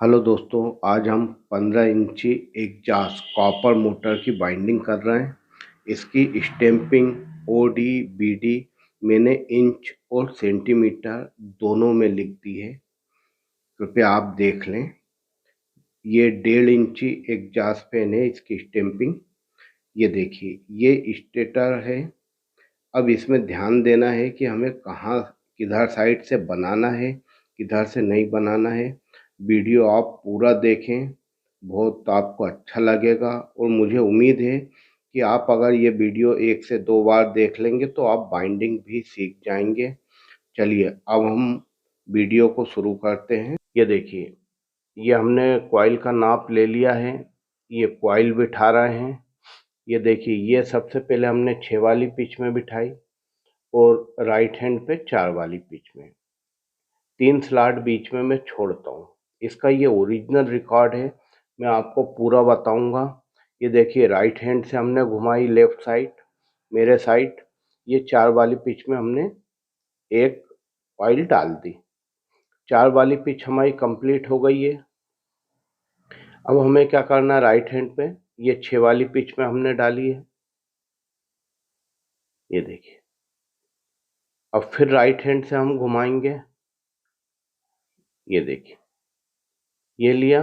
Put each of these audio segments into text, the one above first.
Hello दोस्तों, आज हम 15 इंची एग्जॉस्ट कॉपर मोटर की बाइंडिंग कर रहे हैं। इसकी स्टैंपिंग ओडी बीडी मैंने इंच और सेंटीमीटर दोनों में लिख दी है, कृपया आप देख लें। ये 1.5 इंची एग्जॉस्ट फैन है, इसकी स्टैंपिंग ये देखिए, ये स्टेटर है। अब इसमें ध्यान देना है कि हमें कहाँ किधर साइड से बनाना है, किधर से नहीं बनाना है। वीडियो आप पूरा देखें, बहुत आपको अच्छा लगेगा और मुझे उम्मीद है कि आप अगर ये वीडियो 1 से 2 बार देख लेंगे तो आप बाइंडिंग भी सीख जाएंगे। चलिए अब हम वीडियो को शुरू करते हैं। ये देखिए, ये हमने कॉइल का नाप ले लिया है। ये कॉइल बिठा रहे हैं। ये देखिए, ये सबसे पहले हमने 6 वाली पिच में बिठाई और राइट हैंड पे 4 वाली पिच में 3 स्लॉट बीच में मैं छोड़ता हूँ। इसका ये ओरिजिनल रिकॉर्ड है, मैं आपको पूरा बताऊंगा। ये देखिए, राइट हैंड से हमने घुमाई लेफ्ट साइड, मेरे साइड। ये 4 वाली पिच में हमने एक ऑयल डाल दी। 4 वाली पिच हमारी कंप्लीट हो गई है। अब हमें क्या करना है, राइट हैंड पे ये 6 वाली पिच में हमने डाली है। ये देखिए, अब फिर राइट हैंड से हम घुमाएंगे। ये देखिए, ये लिया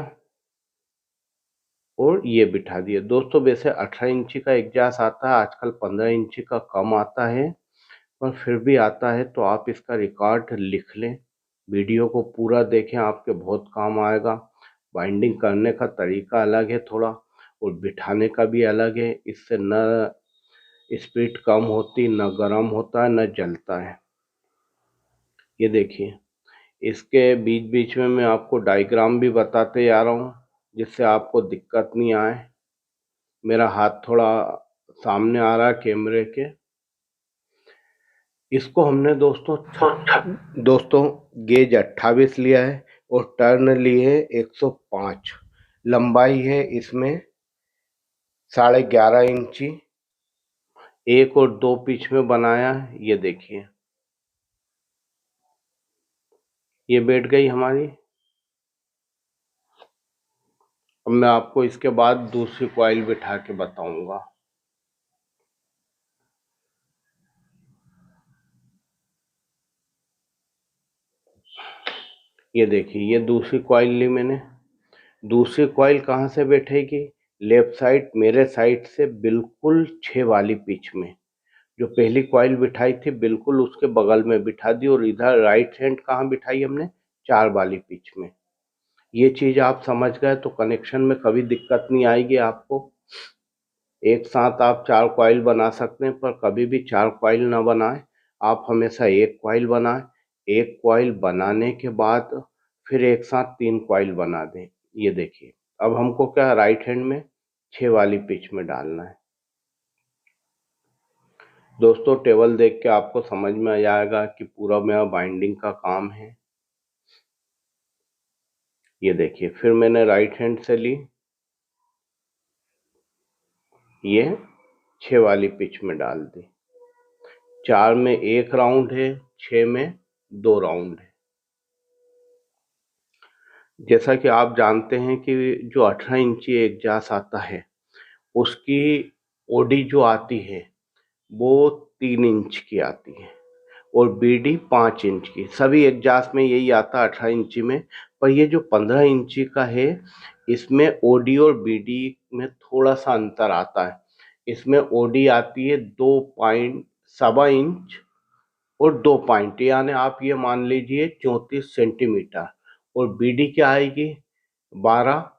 और ये बिठा दिए। दोस्तों, वैसे 18 इंची का एग्जास्ट आता है, आजकल 15 इंची का कम आता है, पर फिर भी आता है तो आप इसका रिकॉर्ड लिख लें। वीडियो को पूरा देखें, आपके बहुत काम आएगा। बाइंडिंग करने का तरीका अलग है थोड़ा, और बिठाने का भी अलग है। इससे न स्पीड कम होती, न गर्म होता है, न जलता है। ये देखिए, इसके बीच बीच में मैं आपको डायग्राम भी बताते जा रहा हूँ, जिससे आपको दिक्कत नहीं आए। मेरा हाथ थोड़ा सामने आ रहा है कैमरे के। इसको हमने दोस्तों गेज 28 लिया है और टर्न लिए है 105। लंबाई है इसमें 11.5 इंची। 1 और 2 पिच में बनाया है। ये देखिए, ये बैठ गई हमारी। अब मैं आपको इसके बाद दूसरी कॉइल बिठा के बताऊंगा। ये देखिए, ये दूसरी कॉइल ली मैंने। दूसरी कॉइल कहाँ से बैठेगी, लेफ्ट साइड मेरे साइड से बिल्कुल 6 वाली पिच में। जो पहली कॉइल बिठाई थी बिल्कुल उसके बगल में बिठा दी, और इधर राइट हैंड कहाँ बिठाई हमने, 4 वाली पिच में। ये चीज आप समझ गए तो कनेक्शन में कभी दिक्कत नहीं आएगी आपको। एक साथ आप 4 कॉइल बना सकते हैं, पर कभी भी 4 कॉइल ना बनाएं। आप हमेशा एक कॉइल बनाएं। एक कॉइल बनाने के बाद फिर एक साथ 3 कॉइल बना दें। ये देखिए, अब हमको क्या, राइट हैंड में 6 वाली पिच में डालना है। दोस्तों, टेबल देख के आपको समझ में आ जाएगा कि पूरा मेरा बाइंडिंग का काम है। ये देखिए, फिर मैंने राइट हैंड से ली, ये 6 वाली पिच में डाल दी। 4 में 1 राउंड है, 6 में 2 राउंड है। जैसा कि आप जानते हैं कि जो 18 इंची एग्जास्ट आता है, उसकी ओडी जो आती है वो 3 इंच की आती है और बीडी 5 इंच की। सभी एग्जास्ट में यही आता है 18 इंची में। पर ये जो 15 इंची का है, इसमें ओडी और बीडी में थोड़ा सा अंतर आता है। इसमें ओडी आती है 2.7 इंच और 2 पॉइंट, यानी आप ये मान लीजिए 34 सेंटीमीटर। और बीडी क्या आएगी, 12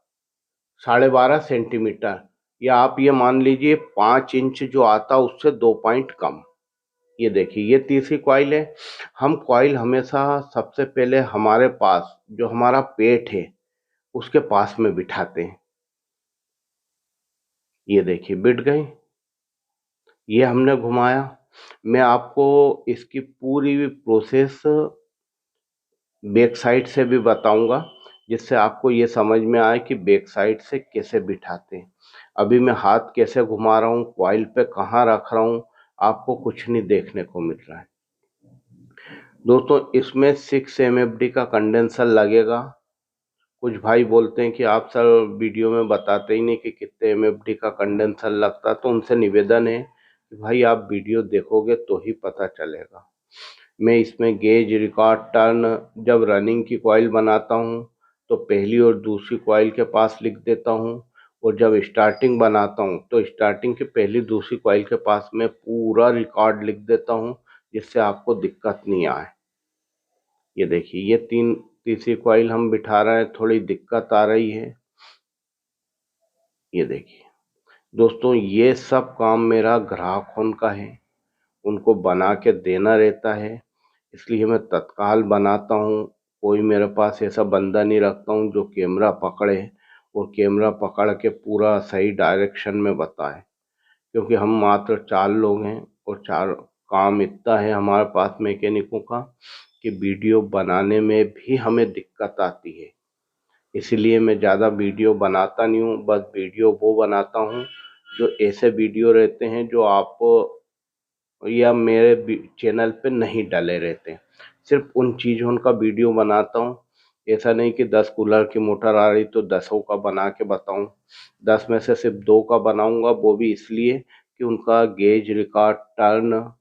साढ़े 12 सेंटीमीटर, या आप ये मान लीजिए 5 इंच जो आता उससे 2 पॉइंट कम। ये देखिए, ये तीसरी कॉइल है। हम कॉइल हमेशा सबसे पहले हमारे पास जो हमारा पेट है उसके पास में बिठाते हैं। ये देखिए, बिठ गई। ये हमने घुमाया। मैं आपको इसकी पूरी प्रोसेस बैक साइड से भी बताऊंगा, जिससे आपको ये समझ में आए कि बैक साइड से कैसे बिठाते हैं। अभी मैं हाथ कैसे घुमा रहा हूँ, कॉइल पे कहाँ रख रहा हूँ, आपको कुछ नहीं देखने को मिल रहा है। दोस्तों, इसमें 6 MFD का कंडेंसर लगेगा। कुछ भाई बोलते हैं कि आप सर वीडियो में बताते ही नहीं कि कितने एमएफडी का कंडेंसर लगता, तो उनसे निवेदन है कि भाई आप वीडियो देखोगे तो ही पता चलेगा। मैं इसमें गेज, रिकॉर्ड, टर्न, जब रनिंग की कॉइल बनाता हूँ तो पहली और दूसरी कॉइल के पास लिख देता हूँ, और जब स्टार्टिंग बनाता हूँ तो स्टार्टिंग के पहली दूसरी कॉइल के पास मैं पूरा रिकॉर्ड लिख देता हूँ, जिससे आपको दिक्कत नहीं आए। ये देखिए, ये तीसरी कॉइल हम बिठा रहे हैं, थोड़ी दिक्कत आ रही है। ये देखिए दोस्तों, ये सब काम मेरा ग्राहकों का है, उनको बना के देना रहता है, इसलिए मैं तत्काल बनाता हूँ। कोई मेरे पास ऐसा बंदा नहीं रखता हूँ जो कैमरा पकड़े और कैमरा पकड़ के पूरा सही डायरेक्शन में बताए, क्योंकि हम मात्र 4 लोग हैं और काम इतना है हमारे पास मैकेनिकों का कि वीडियो बनाने में भी हमें दिक्कत आती है। इसलिए मैं ज़्यादा वीडियो बनाता नहीं हूँ, बस वीडियो वो बनाता हूँ जो ऐसे वीडियो रहते हैं जो आप या मेरे चैनल पे नहीं डाले रहते हैं। सिर्फ उन चीज़ों का वीडियो बनाता हूँ। ऐसा नहीं कि 10 कूलर की मोटर आ रही तो 10 का बना के बताऊँ। 10 में से सिर्फ 2 का बनाऊंगा, वो भी इसलिए कि उनका गेज, रिकॉर्ड, टर्न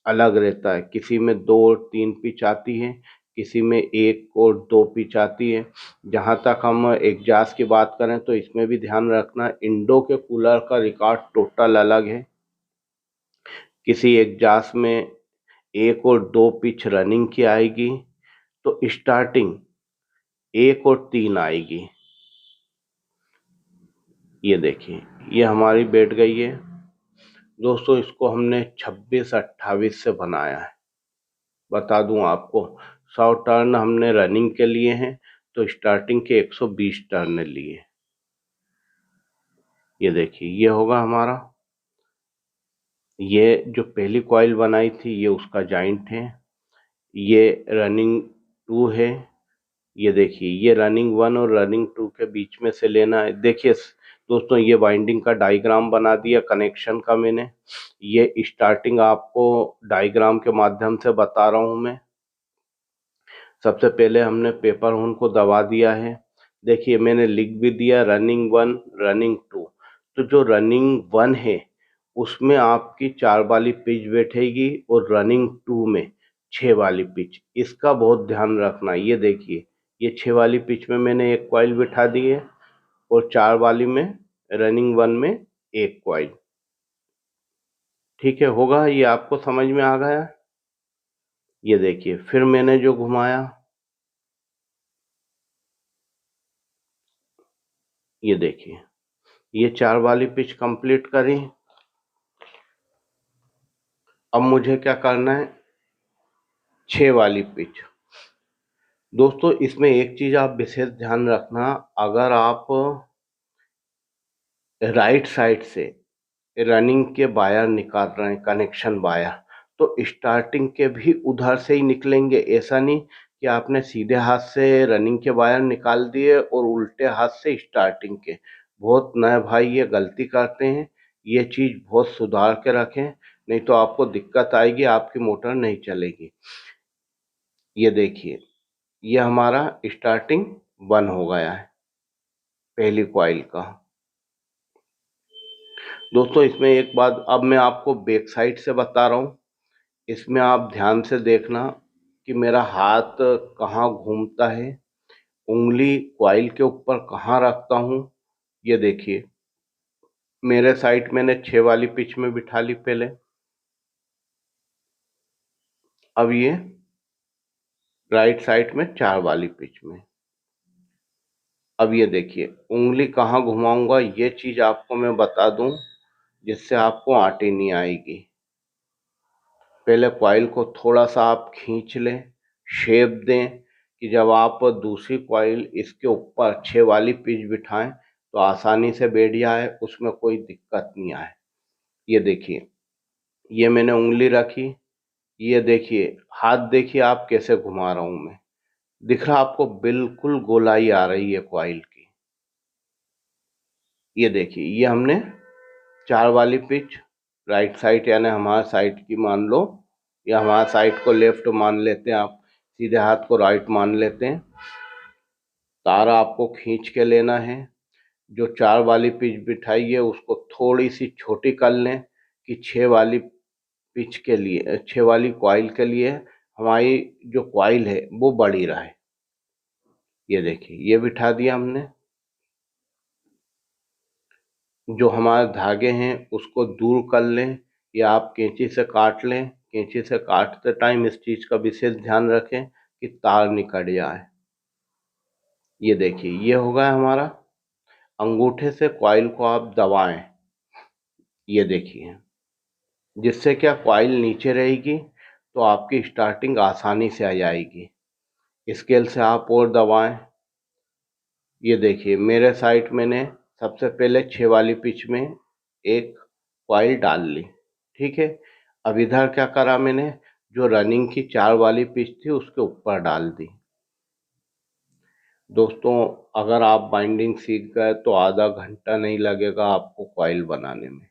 अलग रहता है। किसी में 2 और 3 पिच आती है, किसी में 1 और 2 पिच आती है। जहाँ तक हम एग्जास्ट की बात करें तो इसमें भी ध्यान रखना, इंडो के कूलर का रिकॉर्ड टोटल अलग है। किसी एग्जास्ट में 1 और 2 पिच रनिंग की आएगी तो स्टार्टिंग 1 और 3 आएगी। ये देखिए, ये हमारी बैठ गई है दोस्तों। इसको हमने 26-28 से बनाया है। बता दूं आपको, 100 टर्न हमने रनिंग के लिए हैं तो स्टार्टिंग के 120 टर्न लिए। ये देखिए, ये होगा हमारा। ये जो पहली कॉइल बनाई थी ये उसका जॉइंट है, ये रनिंग 2 है। ये देखिए, ये रनिंग 1 और रनिंग 2 के बीच में से लेना है। देखिए दोस्तों, ये वाइंडिंग का डायग्राम बना दिया कनेक्शन का मैंने। ये स्टार्टिंग आपको डायग्राम के माध्यम से बता रहा हूँ मैं। सबसे पहले हमने पेपर होन को दबा दिया है। देखिए, मैंने लिख भी दिया रनिंग 1, रनिंग 2। तो जो रनिंग 1 है उसमें आपकी 4 वाली पिच बैठेगी और रनिंग 2 में 6 वाली पिच। इसका बहुत ध्यान रखना। ये देखिए, ये 6 वाली पिच में मैंने एक कॉइल बिठा दी है और 4 वाली में रनिंग 1 में एक कॉइल। ठीक है, होगा ये आपको समझ में आ गया। ये देखिए, फिर मैंने जो घुमाया, ये देखिए, ये 4 वाली पिच कंप्लीट करी। अब मुझे क्या करना है, 6 वाली पिच। दोस्तों, इसमें एक चीज आप विशेष ध्यान रखना, अगर आप राइट साइड से रनिंग के वायर निकाल रहे हैं, कनेक्शन वायर, तो स्टार्टिंग के भी उधर से ही निकलेंगे। ऐसा नहीं कि आपने सीधे हाथ से रनिंग के वायर निकाल दिए और उल्टे हाथ से स्टार्टिंग के। बहुत नए भाई ये गलती करते हैं, ये चीज़ बहुत सुधार के रखें, नहीं तो आपको दिक्कत आएगी, आपकी मोटर नहीं चलेगी। ये देखिए, ये हमारा स्टार्टिंग 1 हो गया है पहली कॉइल का। दोस्तों, इसमें एक बात अब मैं आपको बैक साइड से बता रहा हूँ। इसमें आप ध्यान से देखना कि मेरा हाथ कहाँ घूमता है, उंगली कॉइल के ऊपर कहाँ रखता हूँ। ये देखिए, मेरे साइड मैंने 6 वाली पिच में बिठा ली पहले। अब ये राइट साइड में 4 वाली पिच में। अब ये देखिए, उंगली कहाँ घुमाऊंगा ये चीज़ आपको मैं बता दूं, जिससे आपको आटी नहीं आएगी। पहले कॉइल को थोड़ा सा आप खींच लें, शेप दें, कि जब आप दूसरी कॉइल इसके ऊपर 6 वाली पिच बिठाएं तो आसानी से बैठ जाए, उसमें कोई दिक्कत नहीं आए। ये देखिए, ये मैंने उंगली रखी। ये देखिए, हाथ देखिए आप कैसे घुमा रहा हूं मैं, दिख रहा आपको, बिल्कुल गोलाई आ रही है कॉइल की। ये देखिए, ये हमने 4 वाली पिच राइट साइड, यानी हमारा साइड की मान लो, या हमारा साइड को लेफ्ट मान लेते हैं, आप सीधे हाथ को राइट मान लेते हैं। तार आपको खींच के लेना है। जो 4 वाली पिच बिठाई है उसको थोड़ी सी छोटी कर लें कि 6 वाली पिच के लिए, 6 वाली कॉइल के लिए हमारी जो कॉइल है वो बड़ी रहे। ये देखिए, ये बिठा दिया हमने। जो हमारे धागे हैं उसको दूर कर लें या आप कैंची से काट लें। कैंची से काटते टाइम इस चीज़ का विशेष ध्यान रखें कि तार निकट जाए। ये देखिए, ये हो गया हमारा। अंगूठे से कॉइल को आप दबाएं, ये देखिए, जिससे क्या कॉइल नीचे रहेगी तो आपकी स्टार्टिंग आसानी से आ जाएगी। स्केल से आप और दबाएं। ये देखिए, मेरे साइड मैंने सबसे पहले 6 वाली पिच में एक कॉइल डाल ली, ठीक है। अब इधर क्या करा मैंने, जो रनिंग की 4 वाली पिच थी उसके ऊपर डाल दी। दोस्तों, अगर आप बाइंडिंग सीख गए तो आधा घंटा नहीं लगेगा आपको कॉइल बनाने में।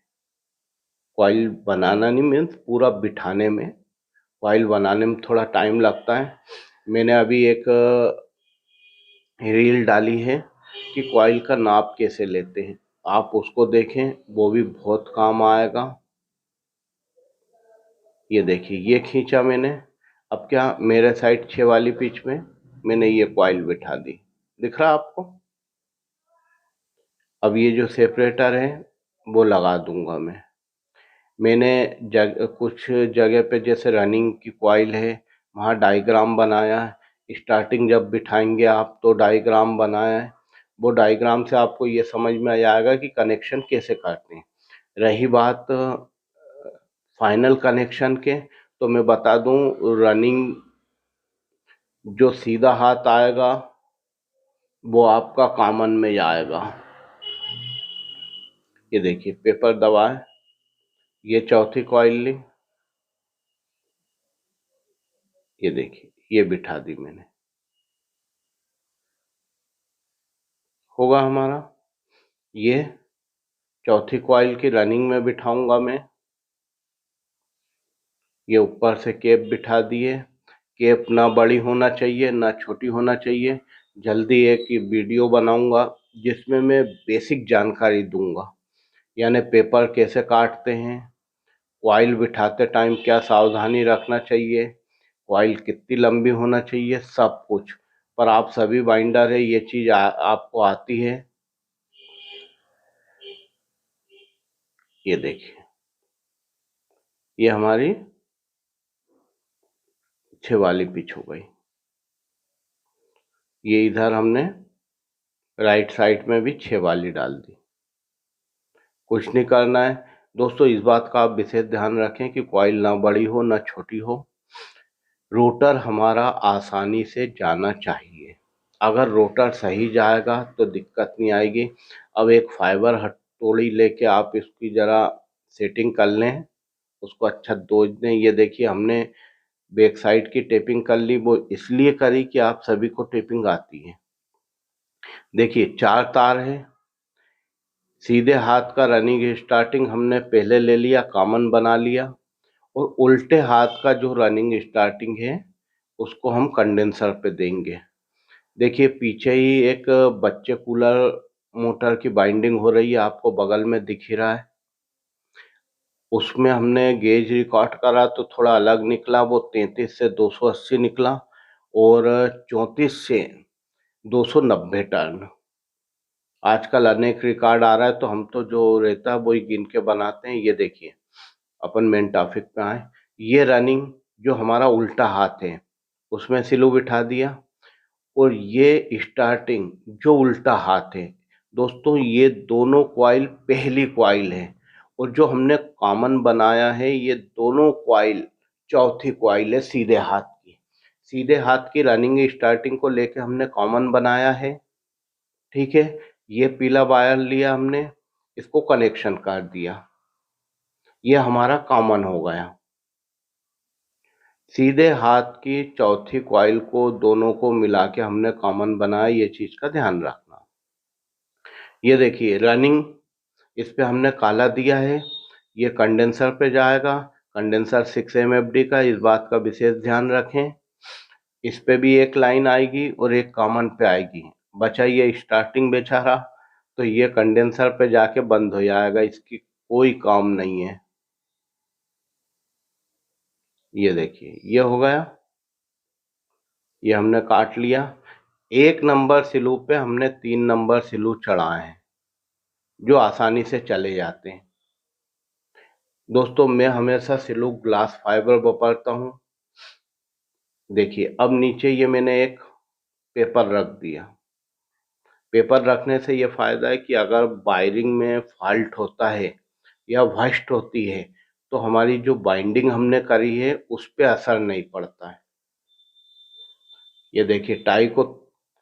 कॉइल बनाना नहीं मीन्स पूरा बिठाने में। कॉइल बनाने में थोड़ा टाइम लगता है। मैंने अभी एक रील डाली है कि कॉइल का नाप कैसे लेते हैं, आप उसको देखें, वो भी बहुत काम आएगा। ये देखिए, ये खींचा मैंने। अब क्या, मेरे साइड 6 वाली पिच में मैंने ये कॉइल बिठा दी, दिख रहा आपको। अब ये जो सेपरेटर है वो लगा दूंगा मैंने कुछ जगह पे जैसे रनिंग की कॉइल है वहाँ डायग्राम बनाया है। स्टार्टिंग जब बिठाएंगे आप तो डायग्राम बनाया है। वो डायग्राम से आपको ये समझ में आ जाएगा कि कनेक्शन कैसे करते हैं। रही बात फाइनल कनेक्शन के, तो मैं बता दूं, रनिंग जो सीधा हाथ आएगा वो आपका कॉमन में जाएगा। ये देखिए, पेपर दबाए, ये चौथी कॉइल ली, ये देखिए, ये बिठा दी मैंने। होगा हमारा। ये चौथी कॉइल की रनिंग में बिठाऊंगा मैं। ये ऊपर से कैप बिठा दिए। कैप ना बड़ी होना चाहिए ना छोटी होना चाहिए। जल्दी एक वीडियो बनाऊंगा जिसमें मैं बेसिक जानकारी दूंगा, यानी पेपर कैसे काटते हैं, कॉइल बिठाते टाइम क्या सावधानी रखना चाहिए, कॉइल कितनी लंबी होना चाहिए, सब कुछ। पर आप सभी बाइंडर है, ये चीज़ आपको आती है। ये देखिए, ये हमारी 6 वाली पिच हो गई। ये इधर हमने राइट साइड में भी 6 वाली डाल दी। कुछ नहीं करना है दोस्तों, इस बात का आप विशेष ध्यान रखें कि कॉइल ना बड़ी हो ना छोटी हो। रोटर हमारा आसानी से जाना चाहिए। अगर रोटर सही जाएगा तो दिक्कत नहीं आएगी। अब एक फाइबर हथौड़ी लेके आप इसकी ज़रा सेटिंग कर लें, उसको अच्छा दोज दें। ये देखिए, हमने बैक साइड की टेपिंग कर ली, वो इसलिए करी कि आप सभी को टेपिंग आती है। देखिए, 4 तार है। सीधे हाथ का रनिंग स्टार्टिंग हमने पहले ले लिया, कॉमन बना लिया। और उल्टे हाथ का जो रनिंग स्टार्टिंग है उसको हम कंडेंसर पे देंगे। देखिए, पीछे ही एक बच्चे कूलर मोटर की बाइंडिंग हो रही है, आपको बगल में दिख ही रहा है। उसमें हमने गेज रिकॉर्ड करा तो थोड़ा अलग निकला, वो 33 से 280 निकला और 34 से 290 टर्न। आजकल अनेक रिकॉर्ड आ रहा है तो हम तो जो रहता है वही गिन के बनाते हैं। ये देखिए, अपन मेन टॉपिक पे आए। ये रनिंग जो हमारा उल्टा हाथ है उसमें सिलू बिठा दिया, और ये स्टार्टिंग जो उल्टा हाथ है दोस्तों, ये दोनों कॉइल पहली कॉइल है। और जो हमने कॉमन बनाया है ये दोनों कॉइल चौथी कॉइल है सीधे हाथ की। सीधे हाथ की रनिंग स्टार्टिंग को लेके हमने कॉमन बनाया है, ठीक है। ये पीला वायर लिया हमने, इसको कनेक्शन कर दिया, ये हमारा कॉमन हो गया। सीधे हाथ की चौथी कॉइल को दोनों को मिला के हमने कॉमन बनाया, ये चीज का ध्यान रखना। ये देखिए, रनिंग इस पे हमने काला दिया है, ये कंडेंसर पे जाएगा। कंडेंसर 6 MFD का, इस बात का विशेष ध्यान रखें। इस पे भी एक लाइन आएगी और एक कॉमन पे आएगी। बचा ये स्टार्टिंग बेचारा, तो ये कंडेंसर पे जाके बंद हो जाएगा, इसकी कोई काम नहीं है। ये देखिए ये हो गया, ये हमने काट लिया। 1 नंबर स्लू पे हमने 3 नंबर स्लू चढ़ाए हैं जो आसानी से चले जाते हैं। दोस्तों मैं हमेशा स्लू ग्लास फाइबर वापरता हूँ। देखिए अब नीचे ये मैंने एक पेपर रख दिया। पेपर रखने से ये फायदा है कि अगर वायरिंग में फॉल्ट होता है या रस्ट होती है तो हमारी जो बाइंडिंग हमने करी है उस पे असर नहीं पड़ता है। ये देखिए टाई को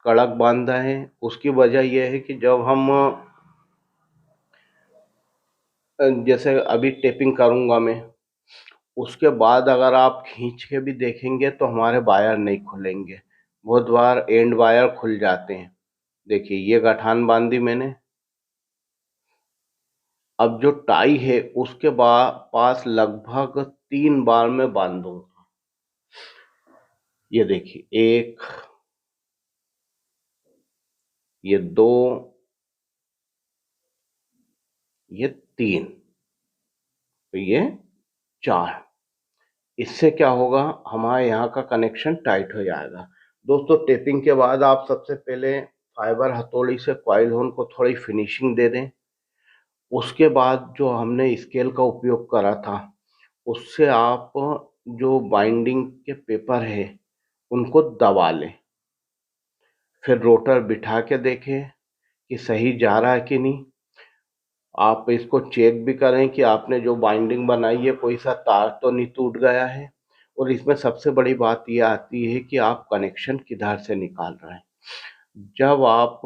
कड़क बांधा है, उसकी वजह यह है कि जब हम जैसे अभी टेपिंग करूंगा मैं, उसके बाद अगर आप खींच के भी देखेंगे तो हमारे वायर नहीं खुलेंगे, बहुत बार एंड वायर खुल जाते हैं। देखिए ये गठान बांधी मैंने। अब जो टाई है उसके पास लगभग 3 बार मैं बांधूंगा। ये देखिए 1, ये 2, ये 3, तो ये 4। इससे क्या होगा, हमारे यहाँ का कनेक्शन टाइट हो जाएगा। दोस्तों टेपिंग के बाद आप सबसे पहले फाइबर हथौड़ी से कॉइल होल को थोड़ी फिनिशिंग दे दें। उसके बाद जो हमने स्केल का उपयोग करा था उससे आप जो बाइंडिंग के पेपर है उनको दबा लें। फिर रोटर बिठा के देखें कि सही जा रहा है कि नहीं। आप इसको चेक भी करें कि आपने जो बाइंडिंग बनाई है कोई सा तार तो नहीं टूट गया है। और इसमें सबसे बड़ी बात यह आती है कि आप कनेक्शन किधर से निकाल रहे हैं। जब आप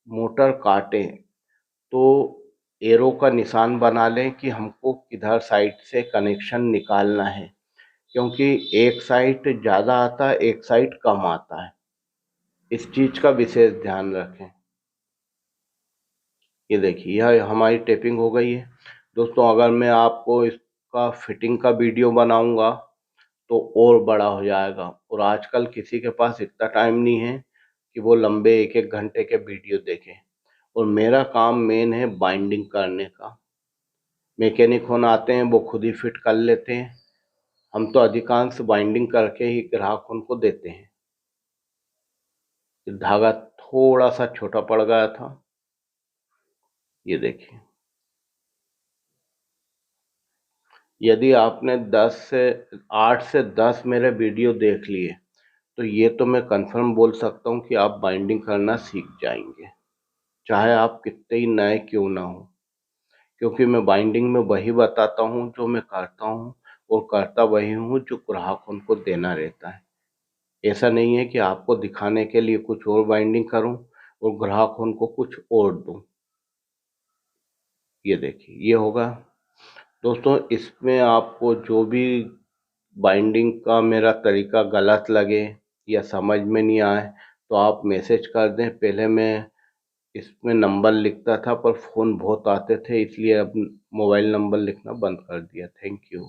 मोटर काटें तो एरो का निशान बना लें कि हमको किधर साइड से कनेक्शन निकालना है, क्योंकि एक साइड ज़्यादा आता है एक साइड कम आता है। इस चीज़ का विशेष ध्यान रखें। ये देखिए यह हमारी टेपिंग हो गई है। दोस्तों अगर मैं आपको इसका फिटिंग का वीडियो बनाऊंगा तो और बड़ा हो जाएगा, और आजकल किसी के पास इतना टाइम नहीं है कि वो लंबे 1-1 घंटे के वीडियो देखें। और मेरा काम मेन है बाइंडिंग करने का। मैकेनिक होना आते हैं वो खुद ही फिट कर लेते हैं, हम तो अधिकांश बाइंडिंग करके ही ग्राहक उनको देते हैं। धागा थोड़ा सा छोटा पड़ गया था, ये देखिए। यदि आपने 8 से 10 मेरे वीडियो देख लिए तो ये तो मैं कंफर्म बोल सकता हूँ कि आप बाइंडिंग करना सीख जाएंगे, चाहे आप कितने ही नए क्यों ना हो। क्योंकि मैं बाइंडिंग में वही बताता हूँ जो मैं करता हूँ, और करता वही हूँ जो ग्राहक उनको देना रहता है। ऐसा नहीं है कि आपको दिखाने के लिए कुछ और बाइंडिंग करूँ और ग्राहक उनको कुछ और दूँ। ये देखिए ये होगा। दोस्तों इसमें आपको जो भी बाइंडिंग का मेरा तरीका गलत लगे या समझ में नहीं आए तो आप मैसेज कर दें। पहले मैं इसमें नंबर लिखता था पर फ़ोन बहुत आते थे, इसलिए अब मोबाइल नंबर लिखना बंद कर दिया। Thank you.